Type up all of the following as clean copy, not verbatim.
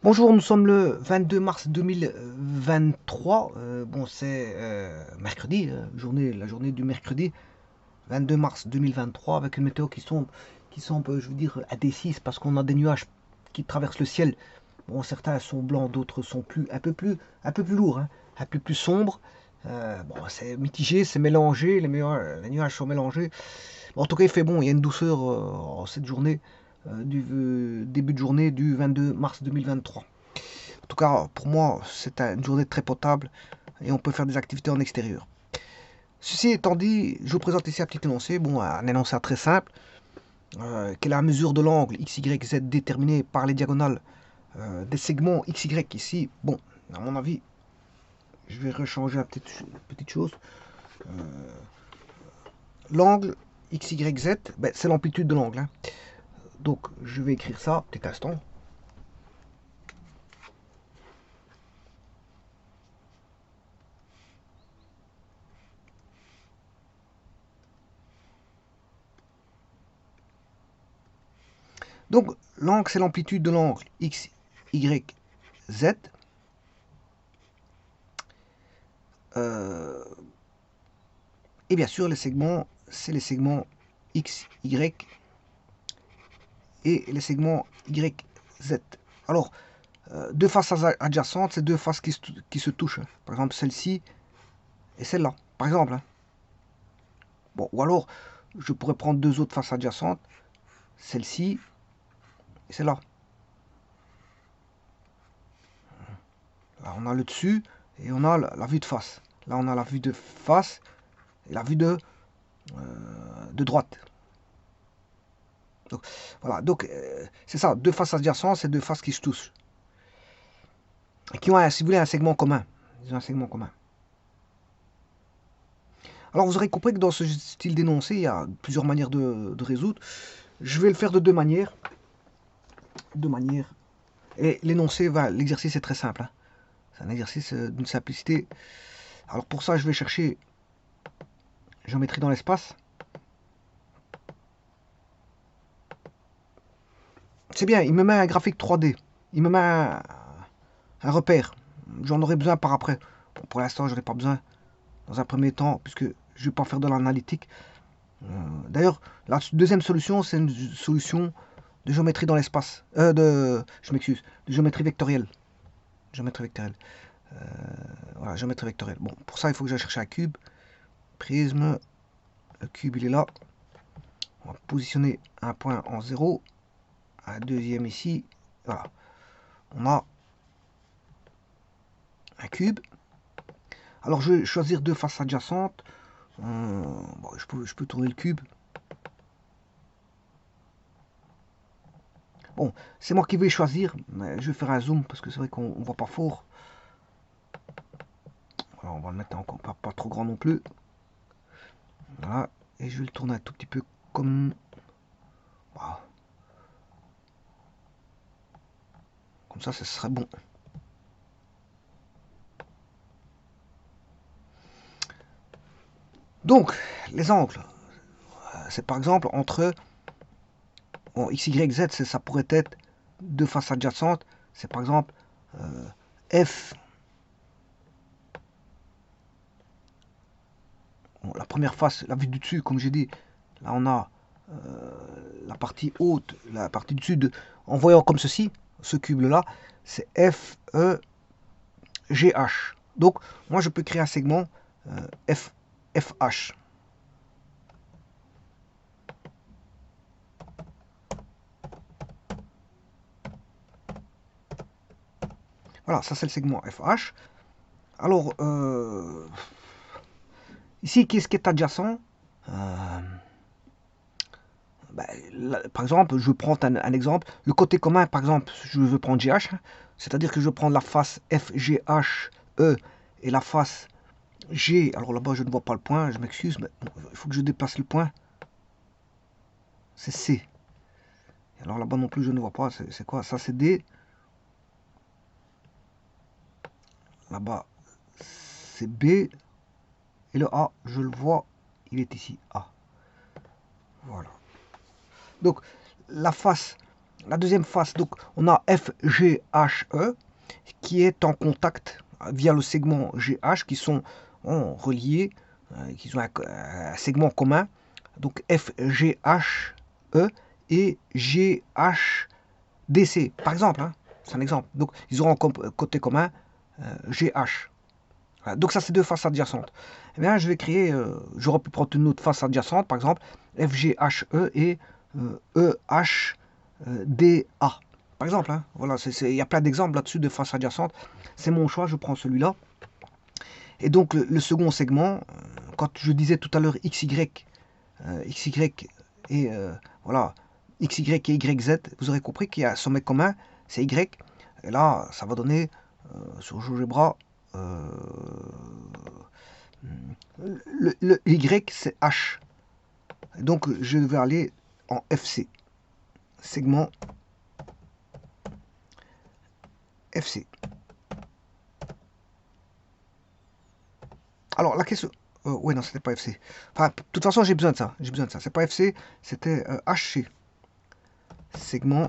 Bonjour, nous sommes le 22 mars 2023. Bon, c'est mercredi, la journée du mercredi 22 mars 2023, avec une météo qui semble, je veux dire, indécise parce qu'on a des nuages qui traversent le ciel. Bon, certains sont blancs, d'autres sont un peu plus lourds, hein, un peu plus sombres. Bon, c'est mitigé, c'est mélangé, les nuages sont mélangés. Bon, en tout cas, il fait bon, il y a une douceur en cette journée, du début de journée du 22 mars 2023. En tout cas, pour moi, c'est une journée très potable et on peut faire des activités en extérieur. Ceci étant dit, je vous présente ici un petit énoncé, bon, un énoncé très simple, qui est la mesure de l'angle x, y, z déterminé par les diagonales des segments x, y ici. Bon, à mon avis, je vais rechanger une petite chose. L'angle x, y, z, ben, c'est l'amplitude de l'angle, hein. Donc, je vais écrire ça, petit instant. Donc, l'angle, c'est l'amplitude de l'angle x, y, z. Euh, et bien sûr, les segments, c'est les segments x, y et les segments y, z. Alors, deux faces adjacentes, c'est deux faces qui se touchent. Par exemple, celle-ci et celle-là. Par exemple, hein. Bon, ou alors, je pourrais prendre deux autres faces adjacentes, celle-ci et celle-là. Là, on a le dessus et on a la vue de face. Là, on a la vue de face et la vue de droite. Donc, voilà, donc c'est ça, deux faces adjacentes, c'est deux faces qui se touchent. Et qui ont, si vous voulez, un segment commun. Ils ont un segment commun. Alors vous aurez compris que dans ce style d'énoncé, il y a plusieurs manières de résoudre. Je vais le faire de deux manières. Deux manières. Et l'énoncé, l'exercice est très simple, hein. C'est un exercice d'une simplicité. Alors pour ça, je vais chercher géométrie dans l'espace. C'est bien, il me met un graphique 3D. Il me met un repère. J'en aurai besoin par après. Bon, pour l'instant, je n'en ai pas besoin dans un premier temps, puisque je ne vais pas faire de l'analytique. D'ailleurs, la deuxième solution, c'est une solution de géométrie dans l'espace. Je m'excuse, de géométrie vectorielle. Géométrie vectorielle. Voilà, géométrie vectorielle. Bon, pour ça, il faut que j'aille chercher un cube. Prisme. Le cube, il est là. On va positionner un point en 0. Un deuxième ici. Voilà. On a un cube. Alors, je vais choisir deux faces adjacentes. Bon, je peux tourner le cube. Bon, c'est moi qui vais choisir. Mais je vais faire un zoom parce que c'est vrai qu'on ne voit pas fort. Alors, on va le mettre encore pas trop grand non plus. Voilà. Et je vais le tourner un tout petit peu comme... Voilà. Comme ça, ce serait bon. Donc, les angles. C'est par exemple entre... Bon, x, y, z, ça pourrait être deux faces adjacentes. C'est par exemple f... Bon, la première face, la vue du dessus, comme j'ai dit. Là, on a la partie haute, la partie du dessus. En voyant comme ceci, ce cube-là, c'est f, e, g, h. Donc, moi, je peux créer un segment f, FH. Voilà, ça c'est le segment FH. Alors, ici, qu'est-ce qui est adjacent? Ben, là, par exemple, je prends un exemple. Le côté commun, par exemple, je veux prendre GH. C'est-à-dire que je prends la face FGH, E et la face G. Alors là-bas, je ne vois pas le point, je m'excuse, mais bon, il faut que je déplace le point. C'est C. Alors là-bas non plus, je ne vois pas. C'est quoi? Ça, c'est D. Là-bas, c'est B. Et le A, je le vois, il est ici, A. Voilà. Donc, la face, la deuxième face, donc on a FGHE qui est en contact via le segment GH qui sont reliés, qui ont un segment commun. Donc FGHE et GHDC, par exemple, hein, c'est un exemple. Donc ils auront côté commun GH. Voilà. Donc ça c'est deux faces adjacentes. Eh bien je vais créer, j'aurais pu prendre une autre face adjacente, par exemple FGHE et EHDA. Par exemple, hein, voilà, il y a plein d'exemples là-dessus de faces adjacentes. C'est mon choix, je prends celui-là. Et donc le second segment, quand je disais tout à l'heure XY, XY et voilà, XY et YZ, vous aurez compris qu'il y a un sommet commun, c'est Y. Et là, ça va donner sur GeoGebra le Y c'est H. Donc je vais aller en FC, segment FC. Alors la question, ouais non c'était pas FC. Enfin de toute façon j'ai besoin de ça, C'est pas FC, c'était HC, segment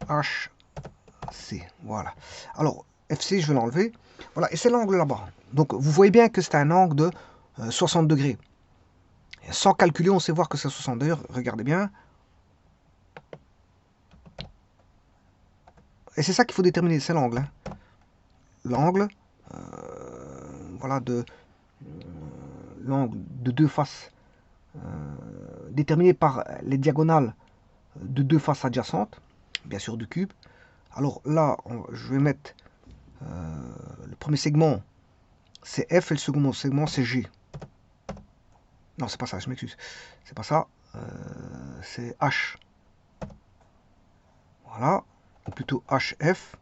HC. Voilà. Alors FC je vais l'enlever. Voilà et c'est l'angle là-bas. Donc vous voyez bien que c'est un angle de 60 degrés. Et sans calculer on sait voir que c'est 60 degrés. Regardez bien. Et c'est ça qu'il faut déterminer, c'est l'angle. Hein. L'angle, voilà, l'angle de deux faces, déterminé par les diagonales de deux faces adjacentes, bien sûr du cube. Alors là, je vais mettre le premier segment, c'est F, et le second segment, c'est G. Non, c'est pas ça, je m'excuse. C'est pas ça, c'est H. Voilà, ou plutôt HF.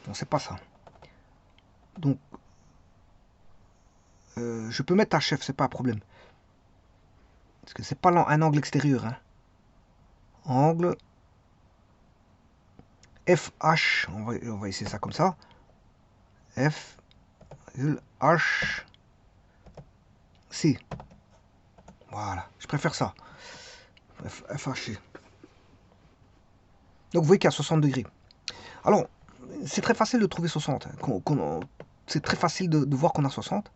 Non, c'est pas ça. Donc, je peux mettre HF, c'est pas un problème. Parce que c'est pas un angle extérieur. Hein. Angle FH, on va essayer ça comme ça. F, H, C. Voilà, je préfère ça. FHC. Donc vous voyez qu'il y a 60 degrés. Alors, c'est très facile de trouver 60. C'est très facile de voir qu'on a 60.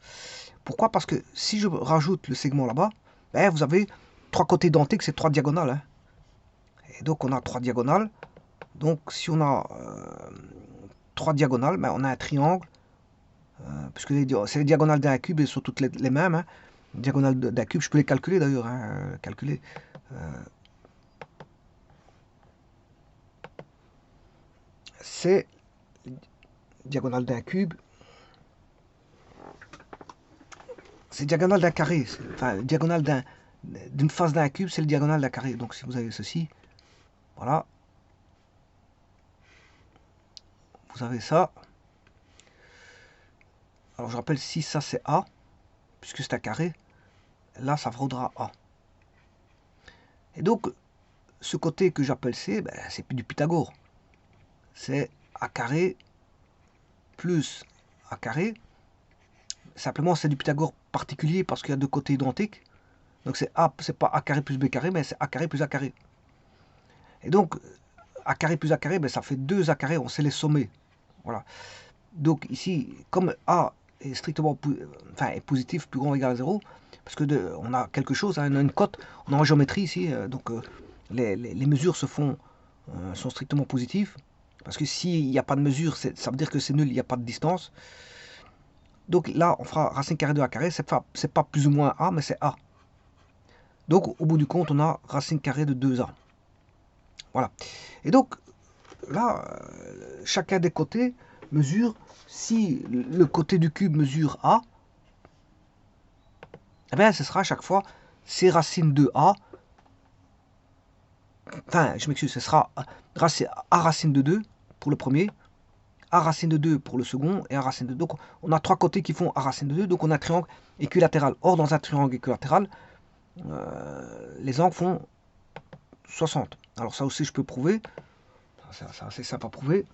Pourquoi? Parce que si je rajoute le segment là-bas, ben, vous avez trois côtés identiques, c'est trois diagonales. Hein. Et donc on a trois diagonales. Donc si on a trois diagonales, ben, on a un triangle. Puisque c'est les diagonales d'un cube et sont toutes les mêmes. Hein. Diagonales d'un cube, je peux les calculer d'ailleurs. Hein, calculer. C'est diagonale d'un cube. C'est diagonale d'un carré. Enfin, diagonale d'une face d'un cube, c'est le diagonale d'un carré. Donc si vous avez ceci, voilà. Vous avez ça. Alors je rappelle, si ça c'est A, puisque c'est un carré, là ça vaudra A. Et donc, ce côté que j'appelle C, ben, c'est du Pythagore. C'est A carré plus A carré. Simplement, c'est du Pythagore particulier parce qu'il y a deux côtés identiques. Donc c'est A, c'est pas A carré plus B carré, mais c'est A carré plus A carré. Et donc, A carré plus A carré, ben, ça fait 2 A carré, on sait les sommer. Voilà. Donc ici, comme A est strictement est positif, plus grand ou égal à 0, parce que on a quelque chose, hein, on a une cote, on est en géométrie ici, donc les mesures sont strictement positives, parce que s'il n'y a pas de mesure, ça veut dire que c'est nul, il n'y a pas de distance. Donc là, on fera racine carrée de A carré, c'est pas plus ou moins A, mais c'est A. Donc au bout du compte, on a racine carrée de 2A. Voilà. Et donc, là, chacun des côtés mesure, si le côté du cube mesure A, eh bien, ce sera à chaque fois C racine de A. Enfin, je m'excuse, ce sera A racine de 2 pour le premier, A racine de 2 pour le second, et A racine de 2. Donc, on a trois côtés qui font A racine de 2, donc on a un triangle équilatéral. Or, dans un triangle équilatéral, les angles font 60. Alors, ça aussi, je peux prouver. C'est assez simple à prouver.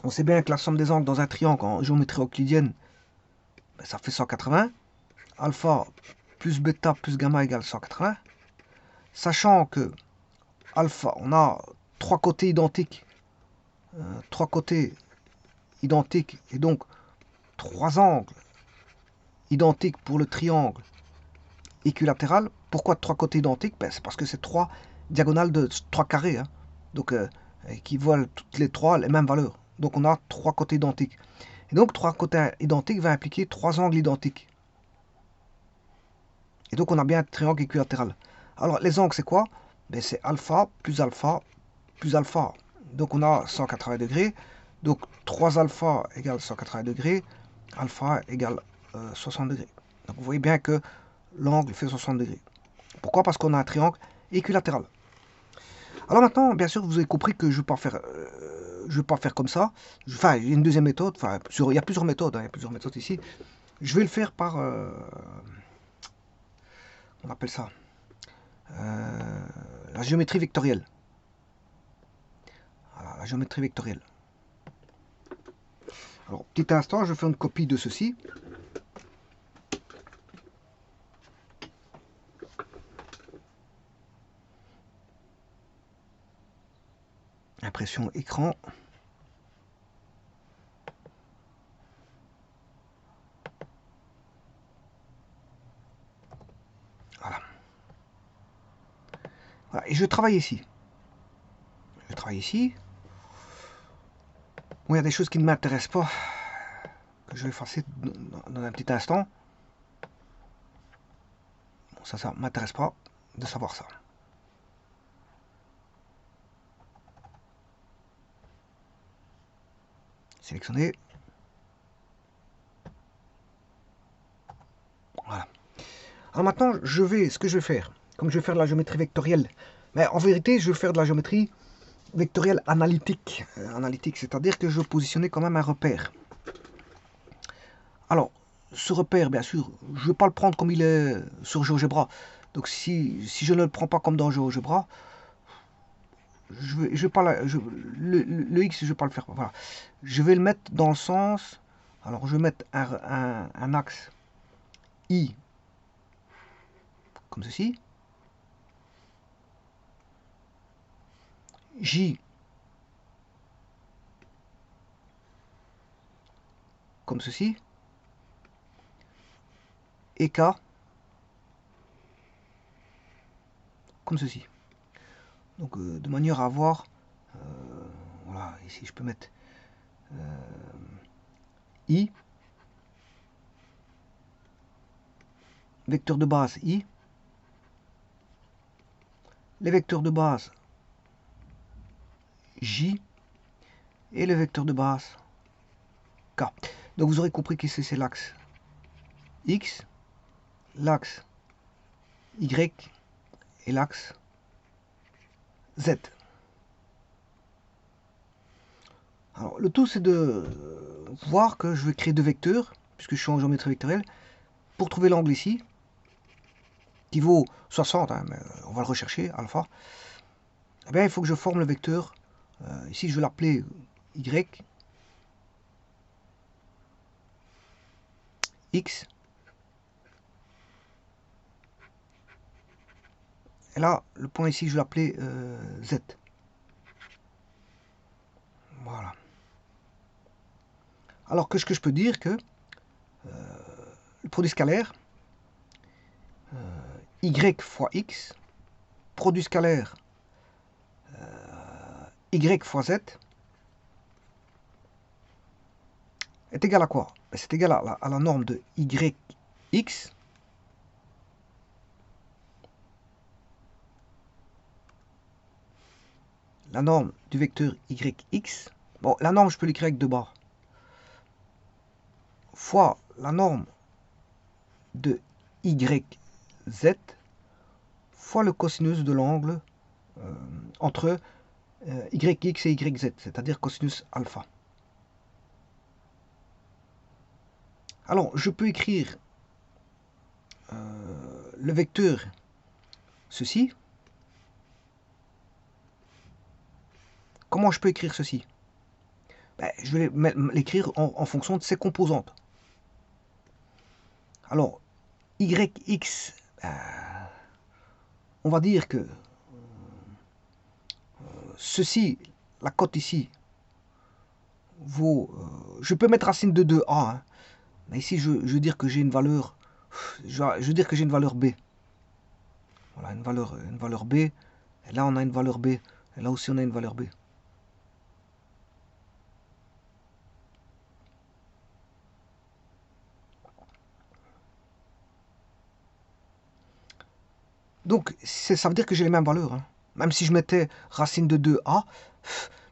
On sait bien que la somme des angles dans un triangle en géométrie euclidienne, ben, ça fait 180. alpha plus bêta plus gamma égale 180. Sachant que alpha, on a trois côtés identiques. Et donc trois angles identiques pour le triangle équilatéral. Pourquoi trois côtés identiques? Ben, c'est parce que c'est trois diagonales de trois carrés. Hein. Donc, qui valent toutes les trois les mêmes valeurs. Donc, on a trois côtés identiques. Et donc, trois côtés identiques va impliquer trois angles identiques. Et donc, on a bien un triangle équilatéral. Alors, les angles, c'est quoi? Ben, c'est alpha plus alpha plus alpha. Donc, on a 180 degrés. Donc, 3 alpha égale 180 degrés. Alpha égale 60 degrés. Donc, vous voyez bien que l'angle fait 60 degrés. Pourquoi? Parce qu'on a un triangle équilatéral. Alors maintenant, bien sûr, vous avez compris que je ne vais pas faire comme ça. Enfin, il y a une deuxième méthode. Enfin, il y a plusieurs méthodes. Hein, il y a plusieurs méthodes ici. Je vais le faire par... on appelle ça la géométrie vectorielle. Voilà, la géométrie vectorielle. Alors, petit instant, je fais une copie de ceci. Impression écran. Voilà. Voilà. Et je travaille ici. Je travaille ici. Bon, il y a des choses qui ne m'intéressent pas, que je vais effacer dans un petit instant. Bon, ça ne m'intéresse pas de savoir ça. Sélectionner. Voilà. Alors maintenant, ce que je vais faire, comme je vais faire de la géométrie vectorielle, mais en vérité, je vais faire de la géométrie vectorielle analytique. Analytique, c'est-à-dire que je vais positionner quand même un repère. Alors, ce repère, bien sûr, je ne vais pas le prendre comme il est sur GeoGebra. Donc, si je ne le prends pas comme dans GeoGebra, je vais pas le X, je ne vais pas le faire. Voilà. Je vais le mettre dans le sens... Alors, je vais mettre un axe I, comme ceci. J, comme ceci. Et K, comme ceci. Donc, de manière à avoir... voilà, ici, je peux mettre I, vecteur de base I, les vecteurs de base J et le vecteur de base K. Donc vous aurez compris que c'est l'axe X, l'axe Y et l'axe Z. Alors le tout c'est de voir que je vais créer deux vecteurs, puisque je suis en géométrie vectorielle, pour trouver l'angle ici, qui vaut 60, hein, mais on va le rechercher, alpha. Eh bien, il faut que je forme le vecteur, ici je vais l'appeler Y, X, et là, le point ici, je vais l'appeler Z. Voilà. Alors, qu'est-ce que je peux dire que le produit scalaire, Y fois X, produit scalaire, Y fois Z, est égal à quoi? C'est égal à la norme de YX la norme du vecteur YX, bon, la norme, je peux l'écrire avec deux barres, fois la norme de YZ, fois le cosinus de l'angle entre YX et YZ, c'est-à-dire cosinus alpha. Alors, je peux écrire le vecteur ceci. Comment je peux écrire ceci? Ben, je vais l'écrire en fonction de ses composantes. Alors, YX, on va dire que ceci, la cote ici, vaut... je peux mettre racine de 2A, hein, mais ici je veux dire que j'ai une valeur... Je veux dire que j'ai une valeur B. Voilà, une valeur B. Et là, on a une valeur B. Et là aussi, on a une valeur B. Donc, ça veut dire que j'ai les mêmes valeurs. Hein. Même si je mettais racine de 2A,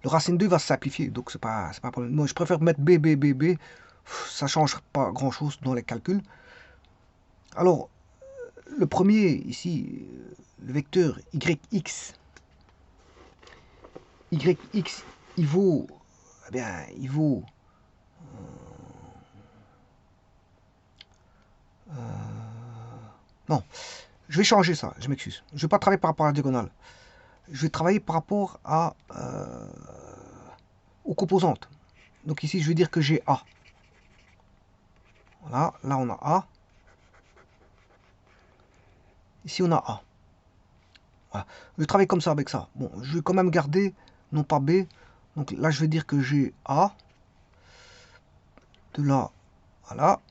le racine 2 va se simplifier. Donc, c'est pas un problème. Moi, je préfère mettre B, B, B, B. Ça change pas grand-chose dans les calculs. Alors, le premier, ici, le vecteur YX. YX, il vaut... Eh bien, il vaut... non, je vais changer ça, je m'excuse. Je ne vais pas travailler par rapport à la diagonale. Je vais travailler par rapport à, aux composantes. Donc ici, je vais dire que j'ai A. Voilà, là on a A. Ici on a A. Voilà. Je vais travailler comme ça avec ça. Bon, je vais quand même garder, non pas B. Donc là, je vais dire que j'ai A. De là à là.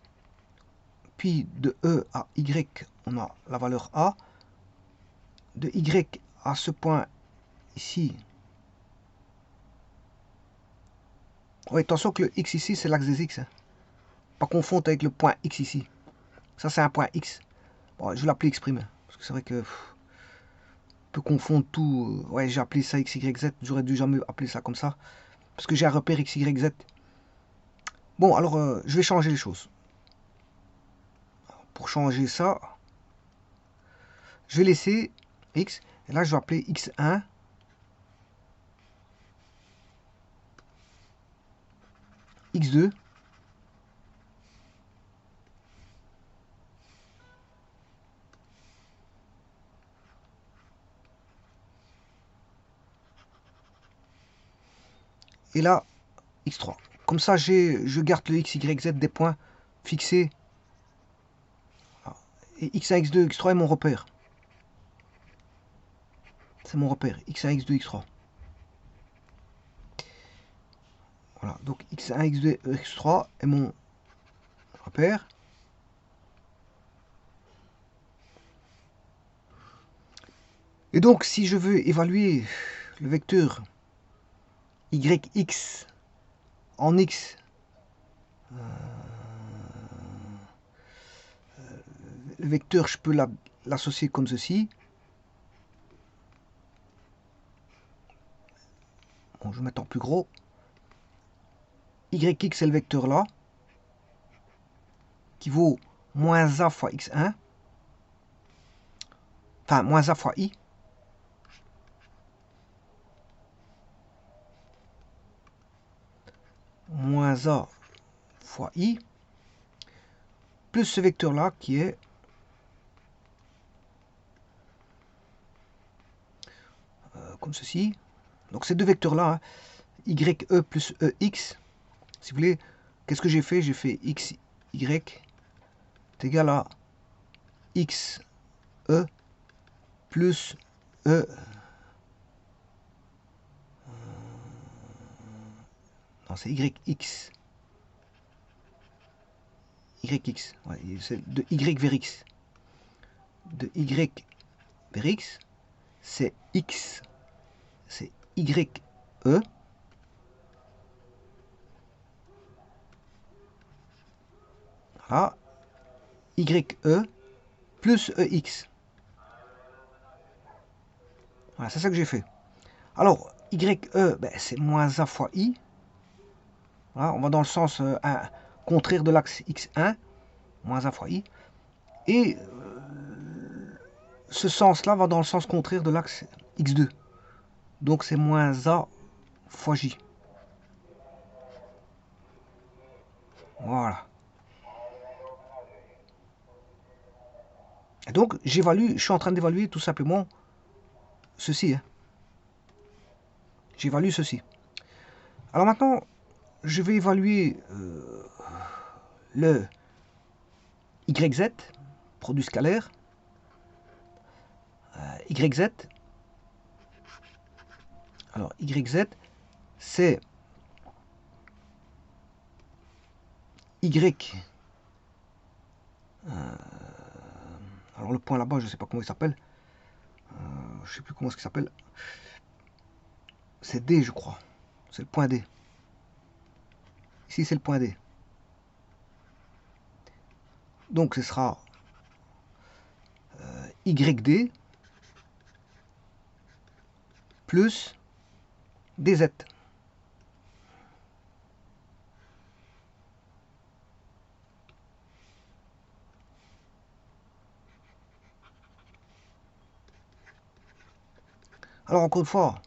Puis de E à Y, on a la valeur A. De Y à ce point ici. Oui, attention que le X ici, c'est l'axe des X. Hein. Pas confondre avec le point X ici. Ça, c'est un point X. Bon, je vais l'appeler X'. Parce que c'est vrai que... peut confondre tout. Ouais, j'ai appelé ça X, Y, Z. J'aurais dû jamais appeler ça comme ça. Parce que j'ai un repère X, Y, Z. Bon, alors, je vais changer les choses. Pour changer ça, je vais laisser X. Et là, je vais appeler X1. X2. Et là, X3. Comme ça, je garde le X, Y, Z des points fixés. Et X1, X2, X3 est mon repère. C'est mon repère. X1, X2, X3. Voilà. Donc X1, X2, X3 est mon repère. Et donc, si je veux évaluer le vecteur YX en X, le vecteur, je peux l'associer comme ceci. Bon, je vais mettre en plus gros. YX, c'est le vecteur là, qui vaut moins A fois X1. Enfin, moins A fois I. Moins A fois I. Plus ce vecteur là, qui est comme ceci. Donc ces deux vecteurs là, hein, YE plus EX. Si vous voulez, qu'est-ce que j'ai fait? J'ai fait XY est égal à XE plus E. Non, c'est YX. YX. Ouais, c'est de Y vers X. De Y vers X, c'est X. C'est YE. Voilà. YE plus EX. Voilà, c'est ça que j'ai fait. Alors, YE, ben, c'est moins A fois I. Voilà, on va dans le sens contraire de l'axe X1, moins A fois I. Et ce sens-là va dans le sens contraire de l'axe X2. Donc c'est moins A fois J. Voilà. Et donc j'évalue, je suis en train d'évaluer tout simplement ceci. Hein. J'évalue ceci. Alors maintenant, je vais évaluer le YZ. produit scalaire, YZ. Alors YZ, c'est Y. Alors le point là-bas, je ne sais pas comment il s'appelle. Je ne sais plus comment il s'appelle. C'est D, je crois. C'est le point D. Ici, c'est le point D. Donc, ce sera YD plus DZ. Alors, encore une fois,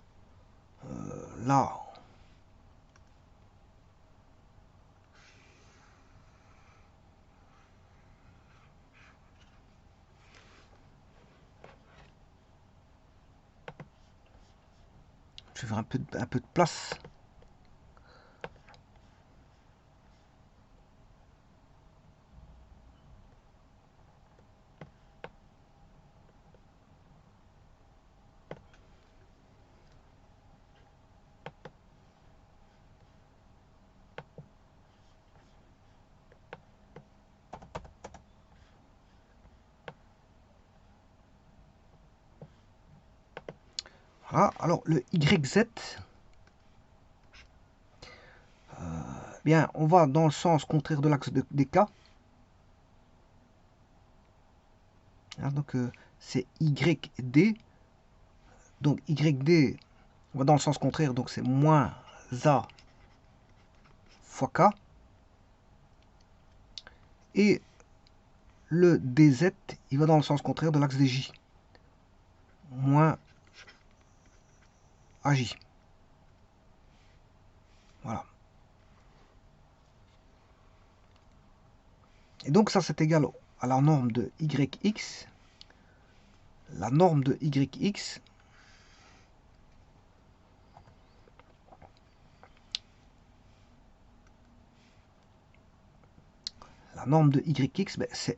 là, je vais faire un peu de place. Voilà, alors le YZ, bien, on va dans le sens contraire de l'axe des K. Hein, donc, c'est YD. Donc, YD, on va dans le sens contraire, donc c'est moins A fois K. Et le DZ, il va dans le sens contraire de l'axe des J. Moins AJ. Voilà. Et donc ça, c'est égal à la norme de YX. La norme de YX, la norme de YX, ben, c'est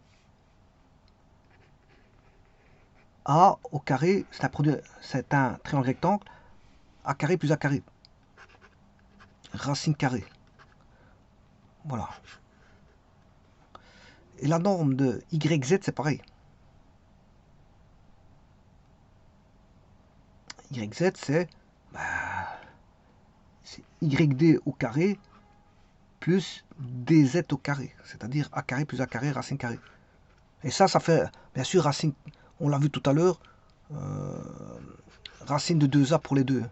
A au carré, c'est un triangle rectangle, A carré plus A carré. Racine carrée. Voilà. Et la norme de YZ, c'est pareil. YZ, c'est YD au carré plus DZ au carré. C'est-à-dire A carré plus A carré, racine carrée. Et ça fait, bien sûr, racine, on l'a vu tout à l'heure, racine de 2A pour les deux.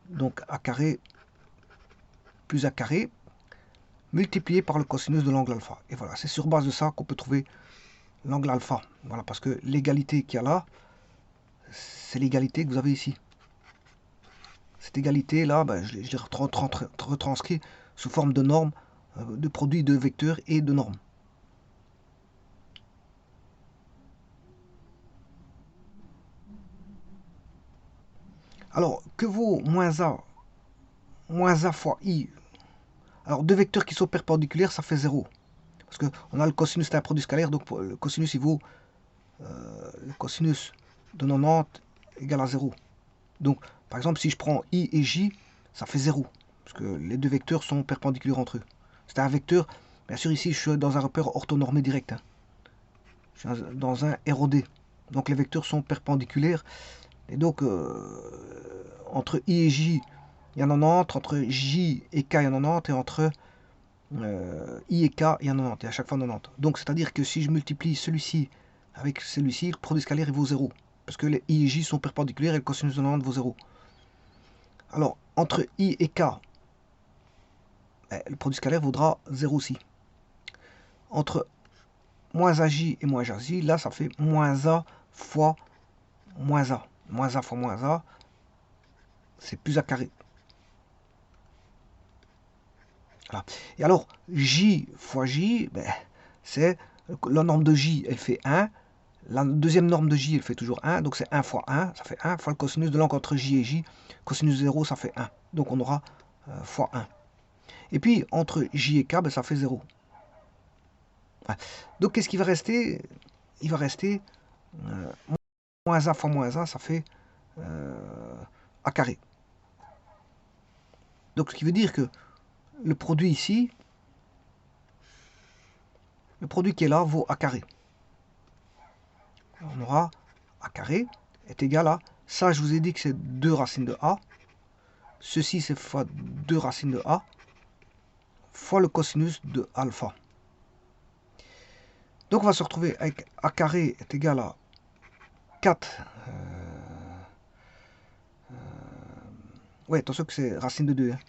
Donc A carré plus A carré, multiplié par le cosinus de l'angle alpha. Et voilà, c'est sur base de ça qu'on peut trouver l'angle alpha. Voilà, parce que l'égalité qu'il y a là, c'est l'égalité que vous avez ici. Cette égalité là, ben, je l'ai retranscrit sous forme de normes, de produits de vecteurs et de normes. Alors, que vaut moins A fois I? Alors, deux vecteurs qui sont perpendiculaires, ça fait 0. Parce qu'on a le cosinus, c'est un produit scalaire, donc le cosinus, il vaut le cosinus de 90 égale à 0. Donc, par exemple, si je prends I et J, ça fait 0. Parce que les deux vecteurs sont perpendiculaires entre eux. C'est un vecteur, bien sûr, ici, je suis dans un repère orthonormé direct. Hein. Je suis dans un ROD. Donc, les vecteurs sont perpendiculaires. Et donc, entre I et J, il y en a 90. Entre J et K, il y en a 90. Et entre I et K, il y en a 90. Et à chaque fois 90. Donc, c'est-à-dire que si je multiplie celui-ci avec celui-ci, le produit scalaire, il vaut 0. Parce que les I et J sont perpendiculaires et le cosinus de 90 vaut 0. Alors, entre I et K, le produit scalaire vaudra 0 aussi. Entre moins AJ et moins AJ, là, ça fait moins A fois moins A. Moins A fois moins A, c'est plus A carré. Voilà. Et alors, J fois J, ben, c'est la norme de J, elle fait 1. La deuxième norme de J, elle fait toujours 1. Donc, c'est 1 fois 1, ça fait 1 fois le cosinus de l'angle entre J et J. Cosinus 0, ça fait 1. Donc, on aura fois 1. Et puis, entre J et K, ben, ça fait 0. Ouais. Donc, qu'est-ce qui va rester? Il va rester moins a fois moins a, ça fait a carré. Donc, ce qui veut dire que le produit ici, le produit qui est là vaut a carré. On aura a carré est égal à, ça je vous ai dit que c'est 2 racines de a, ceci c'est fois 2 racines de a, fois le cosinus de alpha. Donc on va se retrouver avec a carré est égal à 4. Ouais, attention que c'est racine de 2. Hein.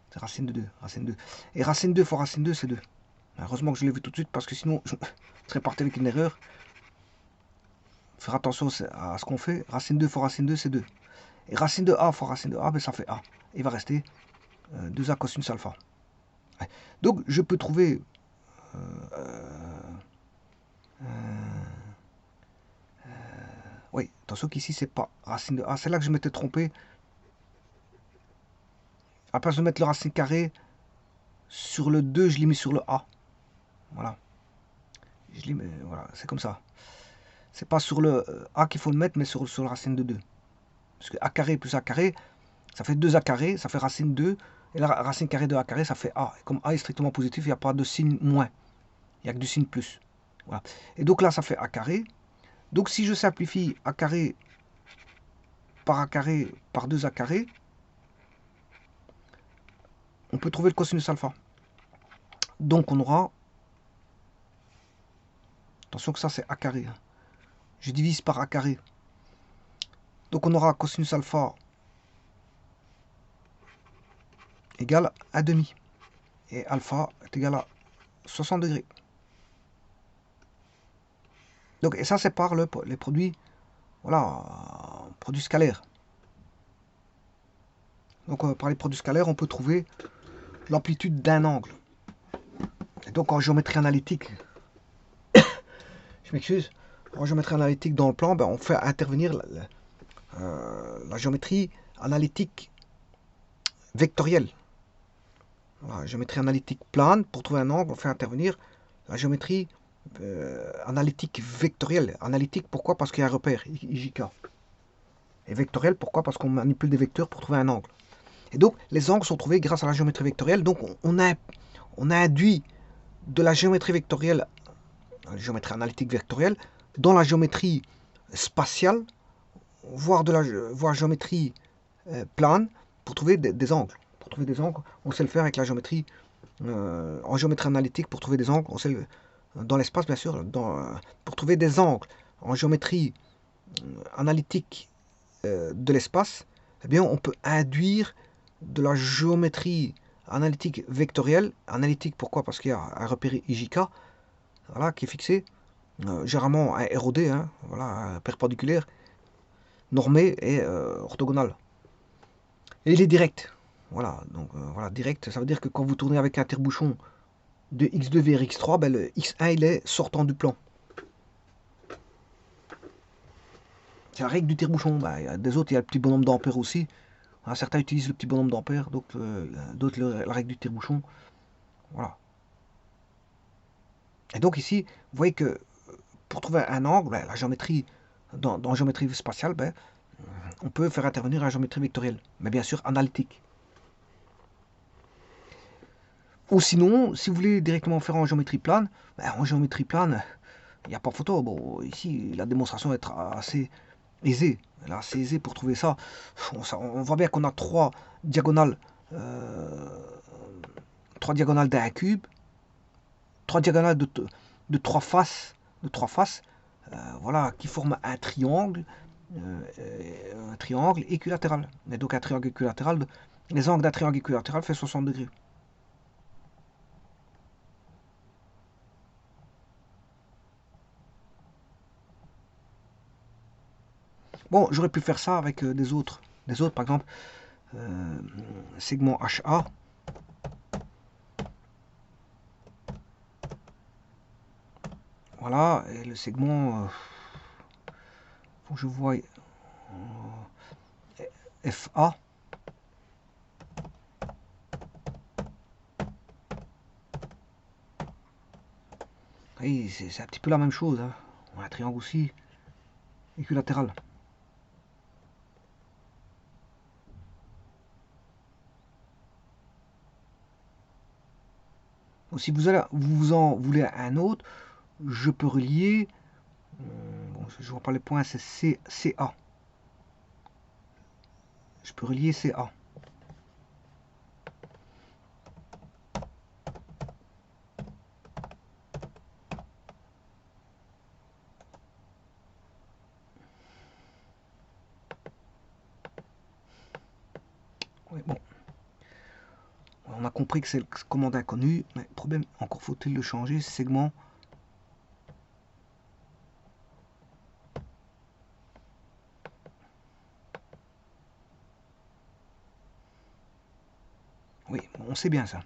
C'est racine de 2, racine 2. Et racine 2 fois racine 2, c'est 2. Heureusement que je l'ai vu tout de suite parce que sinon je serais parti avec une erreur. Faire attention à ce qu'on fait. Racine 2 fois racine 2, c'est 2. Et racine de a fois racine de a, ben, ça fait a. Il va rester 2a cosinus alpha. Ouais. Donc je peux trouver oui, attention qu'ici c'est pas racine de a. C'est là que je m'étais trompé. À la place de mettre le racine carré sur le 2, je l'ai mis sur le a. Voilà. Je l'ai mis, voilà, c'est comme ça. C'est pas sur le a qu'il faut le mettre, mais sur la racine de 2. Parce que a carré plus a carré, ça fait 2a carré, ça fait racine 2. Et la racine carrée de a carré, ça fait a. Et comme a est strictement positif, il n'y a pas de signe moins. Il n'y a que du signe plus. Voilà. Et donc là, ça fait a carré. Donc si je simplifie a carré par 2a carré, on peut trouver le cosinus alpha. Donc on aura, attention que ça c'est a carré. Je divise par a carré. Donc on aura cosinus alpha égale à demi. Et alpha est égal à 60 degrés. Donc, et ça c'est par les produits, voilà, produits scalaires. Donc par les produits scalaires, on peut trouver l'amplitude d'un angle. Et donc en géométrie analytique, je m'excuse, en géométrie analytique dans le plan, ben, on fait intervenir la géométrie analytique vectorielle. La géométrie analytique plane, pour trouver un angle, on fait intervenir la géométrie analytique vectorielle. Analytique, pourquoi? Parce qu'il y a un repère, IJK. Et vectorielle, pourquoi? Parce qu'on manipule des vecteurs pour trouver un angle. Et donc, les angles sont trouvés grâce à la géométrie vectorielle. Donc, on a induit de la géométrie vectorielle, la géométrie analytique vectorielle, dans la géométrie spatiale, voire géométrie plane, pour trouver des angles. Pour trouver des angles, on sait le faire avec la géométrie, en géométrie analytique, pour trouver des angles, on sait dans l'espace, bien sûr, pour trouver des angles en géométrie analytique de l'espace, eh bien, on peut induire de la géométrie analytique vectorielle. Analytique, pourquoi? Parce qu'il y a un repère IJK, voilà, qui est fixé, généralement un ROD, hein, voilà, perpendiculaire, normé et orthogonal. Et il est direct. Voilà, donc voilà, direct, ça veut dire que quand vous tournez avec un tire-bouchon de x2 vers x3, ben, le x1 il est sortant du plan. C'est la règle du tire-bouchon. Ben, il y a des autres, il y a le petit bonhomme d'ampère aussi. Hein, certains utilisent le petit bonhomme d'ampère, d'autres la règle du tire-bouchon. Voilà. Et donc ici, vous voyez que pour trouver un angle, ben, la géométrie, dans la géométrie spatiale, ben, on peut faire intervenir la géométrie vectorielle, mais bien sûr analytique. Ou sinon, si vous voulez directement faire en géométrie plane, ben, en géométrie plane, il n'y a pas photo. Bon, ici, la démonstration est assez aisée. Elle est assez aisée pour trouver ça. On voit bien qu'on a euh, trois diagonales d'un cube, trois diagonales de trois faces, voilà, qui forment un triangle équilatéral. Et donc un triangle équilatéral, les angles d'un triangle équilatéral fait 60 degrés. Bon, j'aurais pu faire ça avec des autres. Des autres, par exemple, segment HA. Voilà, et le segment, faut que je vois FA. Oui, c'est un petit peu la même chose, hein. Un triangle aussi, équilatéral. Donc, si vous en voulez un autre, je peux relier. Bon, je vois pas les points, c'est CA. Je peux relier CA. Ouais, bon. On a compris que c'est le commande inconnu, mais problème, encore faut-il le changer, segment. Oui, on sait bien ça.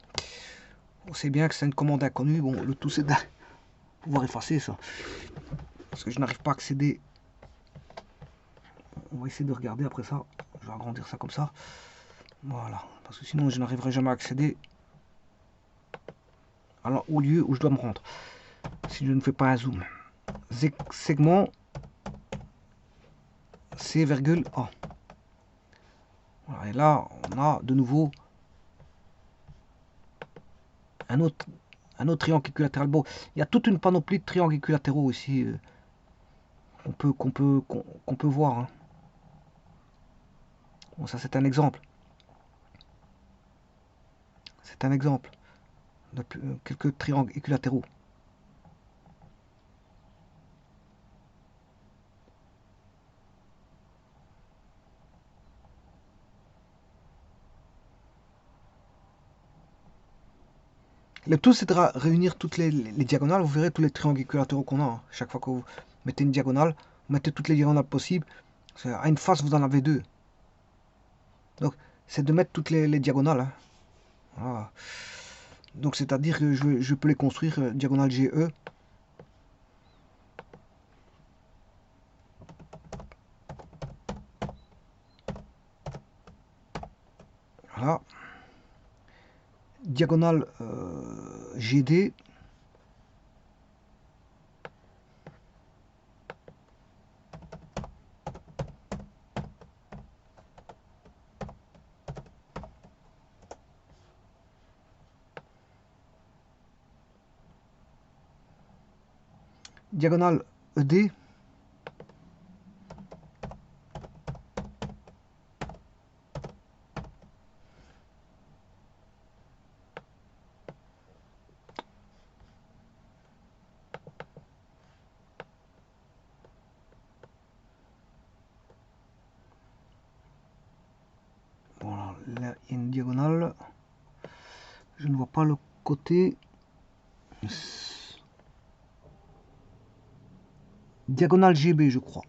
On sait bien que c'est une commande inconnue. Bon, le tout c'est de pouvoir effacer ça. Parce que je n'arrive pas à accéder. On va essayer de regarder après ça. Je vais agrandir ça comme ça. Voilà. Parce que sinon je n'arriverai jamais à accéder au lieu où je dois me rendre. Si je ne fais pas un zoom. Segment C,A. Voilà, et là, on a de nouveau un autre triangle équilatéral. Bon, il y a toute une panoplie de triangles équilatéraux ici qu'on peut voir. Hein. Bon, ça c'est un exemple. C'est un exemple de quelques triangles équilatéraux. Le tout, c'est de réunir toutes les diagonales. Vous verrez tous les triangles équilatéraux qu'on a. Hein. Chaque fois que vous mettez une diagonale, vous mettez toutes les diagonales possibles. À une face, vous en avez deux. Donc, c'est de mettre toutes les diagonales. Hein. Voilà. Donc, c'est-à-dire que je peux les construire diagonale GE. Voilà. Diagonale GD. Diagonale ED. Voilà, là, il y a une diagonale. Je ne vois pas le côté. Diagonale GB, je crois.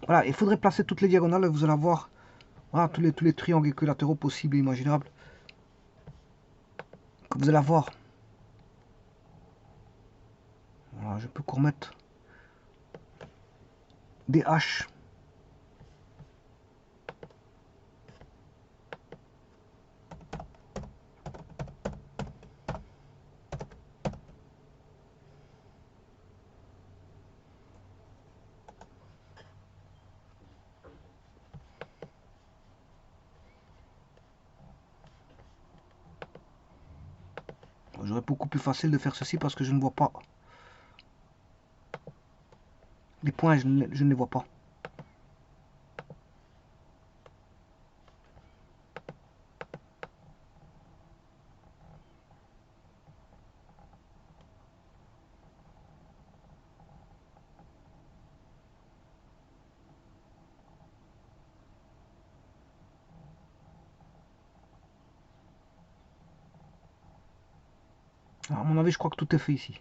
Voilà, il faudrait placer toutes les diagonales et vous allez avoir voilà, tous les triangles équilatéraux possibles et imaginables que vous allez avoir. Voilà, je peux remettre des haches. J'aurais beaucoup plus facile de faire ceci parce que je ne vois pas les points, je ne les vois pas. Alors, à mon avis, je crois que tout est fait ici.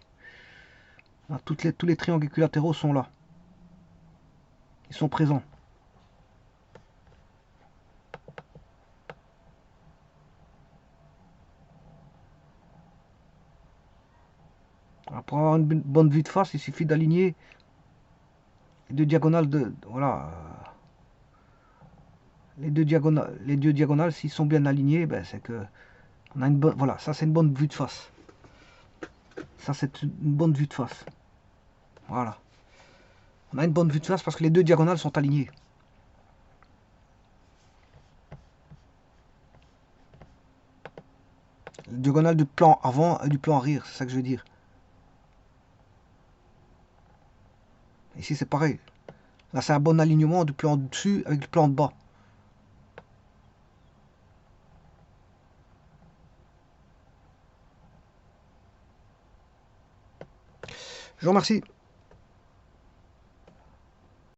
Voilà, tous les triangles équilatéraux sont là. Ils sont présents. Alors, pour avoir une bonne vue de face, il suffit d'aligner les deux diagonales de voilà. les deux diagonales, s'ils sont bien alignés, ben, c'est que on a une bonne, voilà, ça c'est une bonne vue de face. Ça c'est une bonne vue de face. Voilà. On a une bonne vue de face parce que les deux diagonales sont alignées. La diagonale du plan avant et du plan arrière, c'est ça que je veux dire. Ici c'est pareil. Là c'est un bon alignement du plan dessus avec le plan de bas. Je vous remercie.